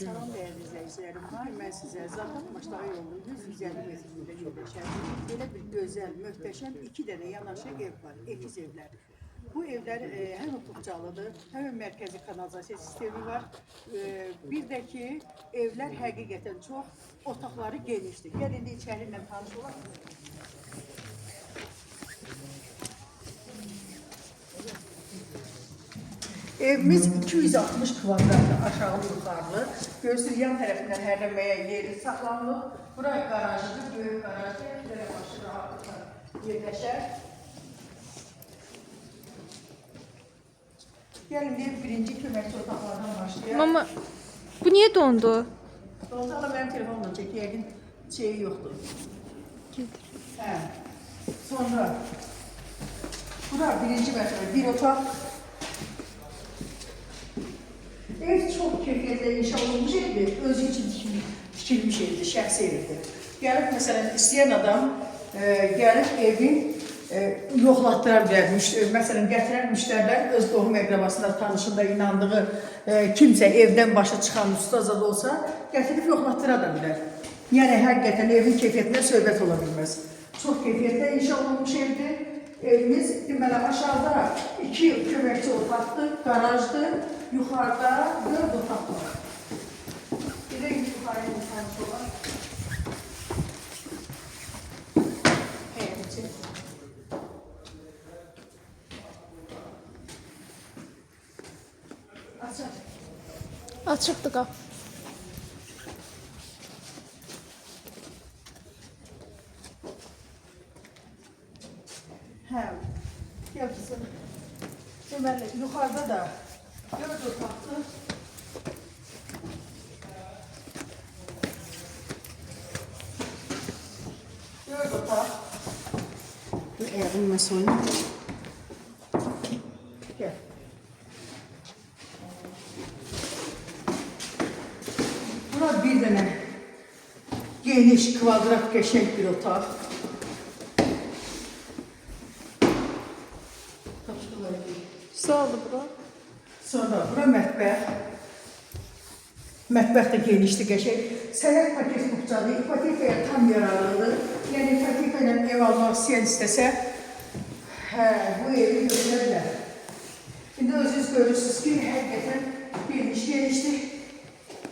Salam değerli izləyicilərim. Bugün mən sizə Zaten Maçlara yolu 150 metrində yerləşən belə bir gözəl, möhtəşəm iki dənə yanaşı ev var, ekiz evlər. Bu evlər həm hüquqcalıdır, həm mərkəzi kanalizasiya sistemi var. Bir də ki, evlər həqiqətən çox, otaqları genişdir. Gəlin də içəri ilə tanış olaq. Evimiz 260 kvadratlı, aşağı yukarılı. Göğsün yan tarafından hərləməyə yeri saxlanılır. Buraya garajıdır, böyük garajdır. Evlərə başı rahatlıkla yerləşər. Gəlin deyək, birinci köməkçi otaqlardan başlayaq. Mama, bu niye dondu? Donsa da mənim telefonla çək, yəqin şeyi yoxdur. Getir. Hə. Sonra, bura birinci mərtəbə, bir otaq. Ev çok keyfiyyətlə inşa olunmuş evdir, özü için tikilmiş evdir, şəxsi evdir. Gəlib, məsələn, istəyən adam gəlib evin yoxlatdıra bilər. Məsələn, gətirən müştərilər öz qohum əqrabasında, tanışında inandığı kimsə evdən başa çıxan ustazad olsa, gətirib yoxlatdıra da bilər. Yəni, həqiqətən evin keyfiyyətindən söhbət ola bilməz. Çox keyfiyyətlə inşa olunmuş evdir. Evimiz deməli aşağıda 2 köməkçi otaqdır, garajdır, yuxarıda 4 otaq var. Bir də yuxarıya tanış olan həyətçi. Açaq. Açıktı qapı. Hə, gəl kızım. Deməli, yuxarıda da 4 otaqdır. Dörd otaq. Dur, ayağımla soyunum. Gəl. Bura bir dənə geniş, kvadrat, qəşəng bir otaq. Sağ oldu bura. Sonra bura mətbəx. Mətbəx də genişdir, qəşəng. Sənəd paket buxcadır, ipotekaya tam yararlıdır. Yəni, ipoteka ilə ev almaq istəsə, bu evi götürə bilər. İndi özünüz görürsünüz ki, həqiqətən genişdir.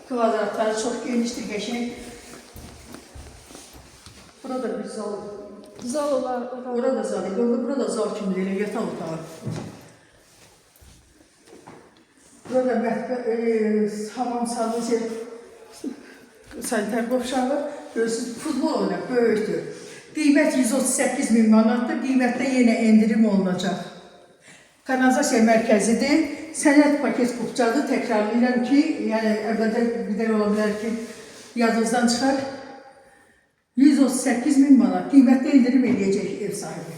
Kvadratları çox genişdir, qəşəng. Bura da bir zal. Zal olar. Bura da zal, bura da zal kimi deyil, yataq otağı. Burada mətbəx, hamam salon saniter qovşağı, görürsünüz, futbol oynaq, böyükdür. Qiymət 138 min manatdır, qiymətdə yenə endirim olunacaq. Kanalizasiya mərkəzidir, sənəd paket qubcadır, təkrarlayıram ki, yəni əvvəldən qədər ola bilər ki, yadınızdan çıxar. 138 min manat, qiymətdə endirim eləyəcək ev sahibi.